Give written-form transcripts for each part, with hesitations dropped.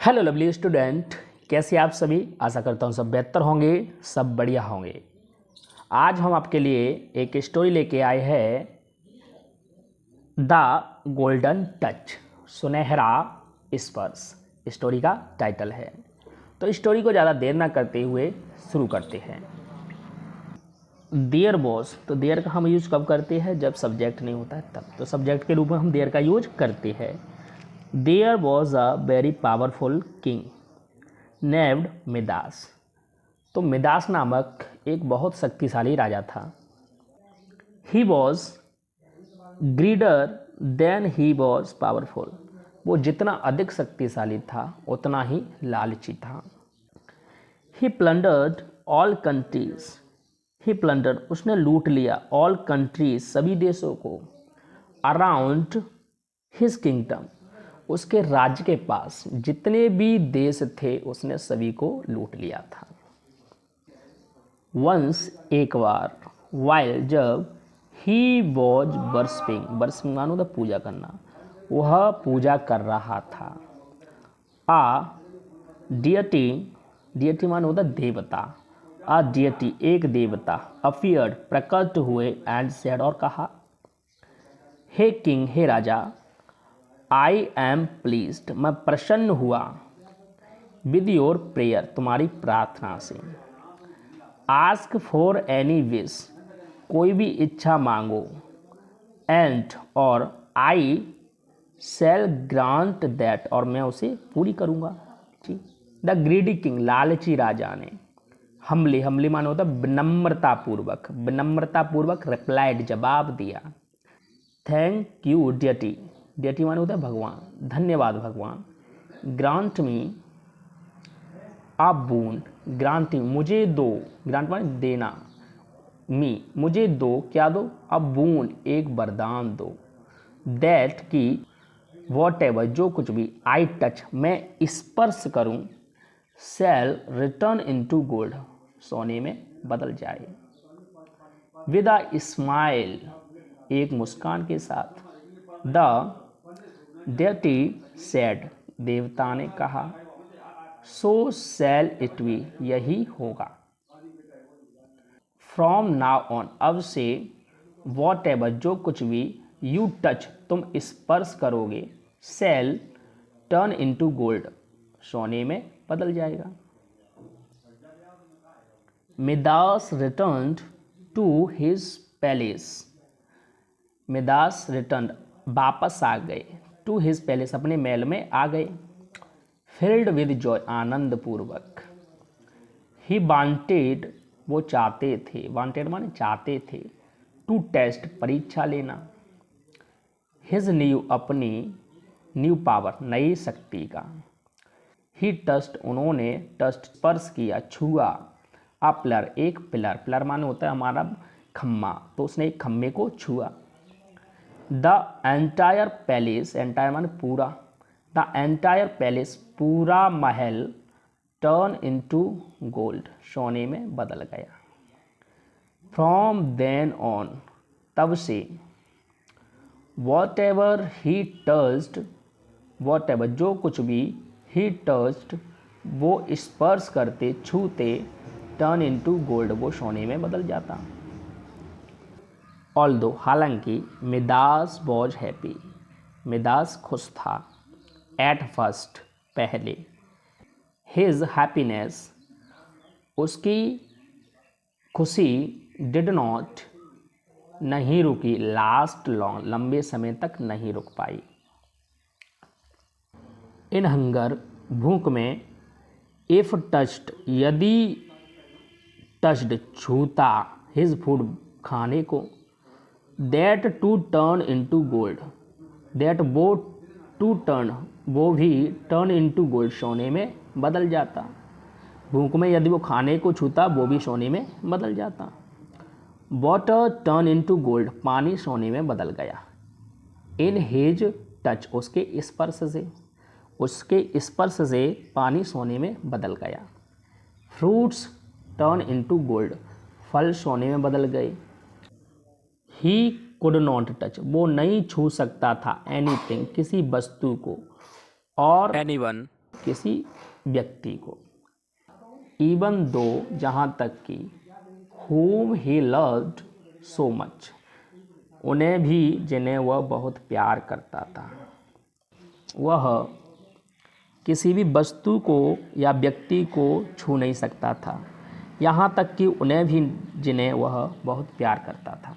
Hello lovely student, कैसे आप सभी। आशा करता हूँ सब बेहतर होंगे, सब बढ़िया होंगे। आज हम आपके लिए एक स्टोरी लेके आए हैं, द गोल्डन टच, सुनहरा स्पर्श स्टोरी का टाइटल है। तो स्टोरी को ज़्यादा देर ना करते हुए शुरू करते हैं। देयर बॉस, तो देयर का हम यूज कब करते हैं? जब सब्जेक्ट नहीं होता है तब। तो सब्जेक्ट के रूप में हम देयर का यूज करते हैं। There was a very powerful king named Midas. तो मिदास नामक एक बहुत शक्तिशाली राजा था। He was greedier than he was powerful. वो जितना अधिक शक्तिशाली था उतना ही लालची था। He plundered all countries. He plundered, उसने लूट लिया, ऑल कंट्रीज, सभी देशों को, अराउंड हिज किंगडम, उसके राज्य के पास जितने भी देश थे उसने सभी को लूट लिया था। वंस, एक बार, वाइल, जब, ही वॉज वर्शिपिंग, वर्शिपिंग मानो तो पूजा करना, वह पूजा कर रहा था। आ डियटी, डियटी मानो होता देवता, आ डियटी, एक देवता, अफियर्ड, प्रकट हुए, एंड सेड, और कहा, हे किंग, हे राजा, आई एम प्लीज्ड, मैं प्रसन्न हुआ, विद योर प्रेयर, तुम्हारी प्रार्थना से। आस्क फॉर एनी विश, कोई भी इच्छा मांगो, एंड, और, आई शैल ग्रांट दैट, और मैं उसे पूरी करूँगा। ठीक। द ग्रीडी किंग, लालची राजा ने, हमले, हमले मानो होता विनम्रतापूर्वक, विनम्रतापूर्वक रिप्लाइड, जवाब दिया। थैंक यू डियटी, डियटी माने होता है भगवान, धन्यवाद भगवान। ग्रांट मी अ बून, ग्रांट, मुझे दो, ग्रांट माने देना, मी, मुझे दो, क्या दो? अ बून, एक वरदान दो। दैट, की, वॉट एवर, जो कुछ भी, आई टच, मैं स्पर्श करूं, शैल रिटर्न इनटू गोल्ड, सोने में बदल जाए। विद अ स्माइल, एक मुस्कान के साथ। द डेटी सेड, देवता ने कहा। सो शैल इट बी, यही होगा। फ्रॉम नाउ ऑन, अब से, वॉट एवर, जो कुछ भी, यू टच, तुम स्पर्श करोगे, शैल टर्न इनटू गोल्ड, सोने में बदल जाएगा। Midas returned to his palace, Midas return, वापस आ गए, टू हिज पैलेस, अपने महल में आ गए। फिल्ड विद जॉय, आनंद पूर्वक। ही वांटेड, वो चाहते थे, वांटेड माने चाहते थे, टू टेस्ट, परीक्षा लेना। हिज न्यू, अपनी, न्यू पावर, नई शक्ति का। ही टस्ट, उन्होंने, टस्ट, स्पर्श किया, छुआ। अ पिलर, एक पिलर, पिलर माने होता है हमारा खम्मा, तो उसने एक खम्मे को छुआ। द एंटायर पैलेस, एंटायर माने पूरा, द एंटायर पैलेस, पूरा महल, टर्न इनटू गोल्ड, सोने में बदल गया। फ्रॉम देन ऑन, तब से, what ever he touched, what ever, जो कुछ भी, ही टच्ड, वो स्पर्श करते, छूते, टर्न इनटू गोल्ड, वो सोने में बदल जाता। ऑल्दो, हालांकि, मिदास वॉज हैप्पी, मिदास खुश था, एट फर्स्ट, पहले। हिज हैप्पीनेस, उसकी खुशी, डिड नॉट, नहीं रुकी, लास्ट लॉन्ग, लंबे समय तक नहीं रुक पाई। इन हंगर, भूख में, इफ टच्ड, यदि टच्ड, छूता, हिज फूड, खाने को, that to turn into gold, that, वो, टू टर्न, वो भी, टर्न इनटू गोल्ड, सोने में बदल जाता। भूख में यदि वो खाने को छूता वो भी सोने में बदल जाता। वाटर टर्न इनटू गोल्ड, पानी सोने में बदल गया। इन हिज टच, उसके स्पर्श से, उसके स्पर्श से पानी सोने में बदल गया। फ्रूट्स टर्न इनटू गोल्ड, फल सोने में बदल गए। ही कुड नॉट टच, वो नहीं छू सकता था, एनीथिंग, किसी वस्तु को, और anyone, किसी व्यक्ति को, इवन दो जहाँ तक कि whom he loved so much, उन्हें भी जिन्हें वह बहुत प्यार करता था। वह किसी भी वस्तु को या व्यक्ति को छू नहीं सकता था, यहाँ तक कि उन्हें भी जिन्हें वह बहुत प्यार करता था।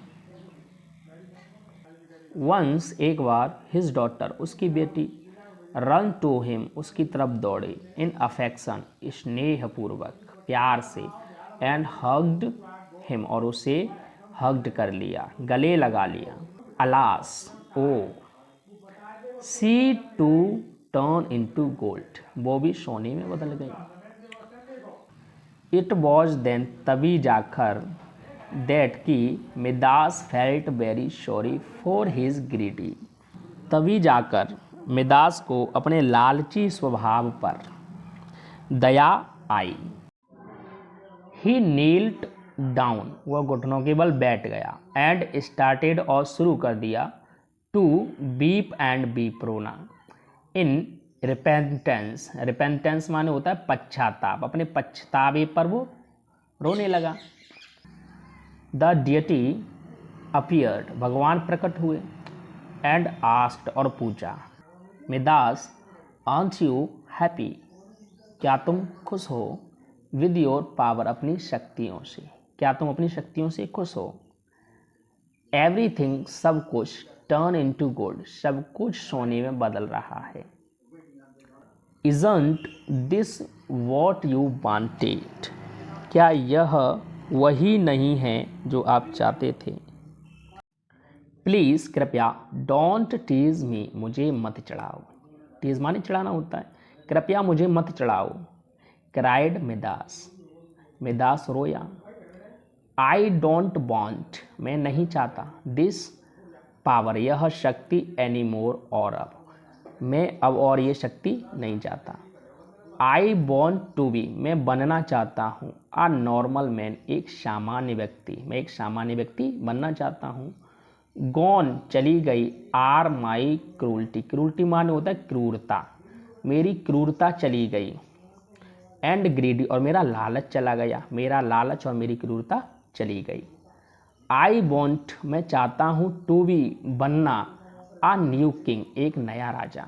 वंस एक बार हिज डॉटर, उसकी बेटी, रन टू हिम, उसकी तरफ दौड़ी, इन अफेक्शन, स्नेहपूर्वक, प्यार से, एंड हग्ड हिम, और उसे हग्ड कर लिया, गले लगा लिया। Alas, oh, see to turn into gold, वो भी सोने में बदल गई। इट वॉज देन, तभी जाकर, दैट की Midas felt very sorry for his greedy, तभी जाकर मिदास को अपने लालची स्वभाव पर दया आई। ही नील्ट डाउन, वह घुटनों के बल बैठ गया, एंड स्टार्टेड, और शुरू कर दिया, टू बीप एंड बीप, रोना, इन रिपेंटेंस, रिपेंटेंस माने होता है पश्चाताप, अपने पछतावे पर वो रोने लगा। द डियटी अपीयर्ड, भगवान प्रकट हुए, एंड आस्क्ड, और पूछा, मिदास, आर्ट यू हैप्पी, क्या तुम खुश हो, विद योर पावर, अपनी शक्तियों से, क्या तुम अपनी शक्तियों से खुश हो। एवरीथिंग, सब कुछ, टर्न इनटू गोल्ड, सब कुछ सोने में बदल रहा है। Isn't this what you wanted, क्या यह वही नहीं है जो आप चाहते थे। प्लीज़, कृपया, डोंट टीज मी, मुझे मत चढ़ाओ, टीज माने चढ़ाना होता है, कृपया मुझे मत चढ़ाओ। क्राइड मिदास, मिदास रोया। आई डोंट वॉन्ट, मैं नहीं चाहता, दिस पावर, यह शक्ति, एनी मोर, और अब, मैं अब और ये शक्ति नहीं चाहता। आई वॉन्ट टू बी, मैं बनना चाहता हूँ, आ नॉर्मल मैन, एक सामान्य व्यक्ति, मैं एक सामान्य व्यक्ति बनना चाहता हूँ। गॉन, चली गई, आर माई क्रूल्टी, क्रूल्टी माने होता है क्रूरता, मेरी क्रूरता चली गई। एंड ग्रीडी, और मेरा लालच चला गया, मेरा लालच और मेरी क्रूरता चली गई। आई वॉन्ट, मैं चाहता हूँ, टू बी, बनना, आ न्यू किंग, एक नया राजा।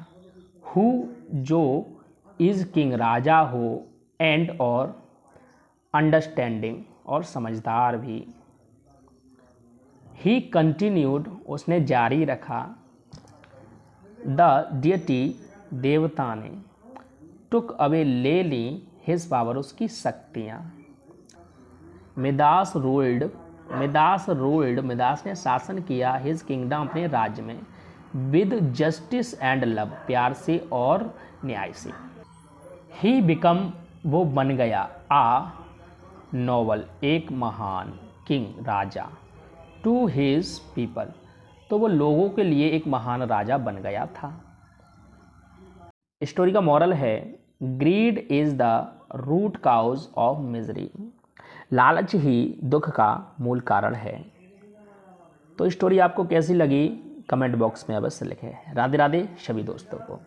हु, जो, इज किंग, राजा हो, एंड, और, अंडरस्टैंडिंग, और समझदार भी। ही कंटिन्यूड, उसने जारी रखा। द डियटी, देवता ने, टुक अवे, ले ली, हिज पावर, उसकी शक्तियाँ। मिदास रूल्ड, मिदास ने शासन किया, हिज किंगडम, अपने राज्य में, विद जस्टिस एंड लव, प्यार से और न्याय से। ही बिकम, वो बन गया, आ नोबल, एक महान, किंग, राजा, टू हिज पीपल, तो वो लोगों के लिए एक महान राजा बन गया था। स्टोरी का मॉरल है, greed is the root cause of misery, लालच ही दुख का मूल कारण है। तो स्टोरी आपको कैसी लगी कमेंट बॉक्स में अवश्य लिखें। राधे राधे सभी दोस्तों को।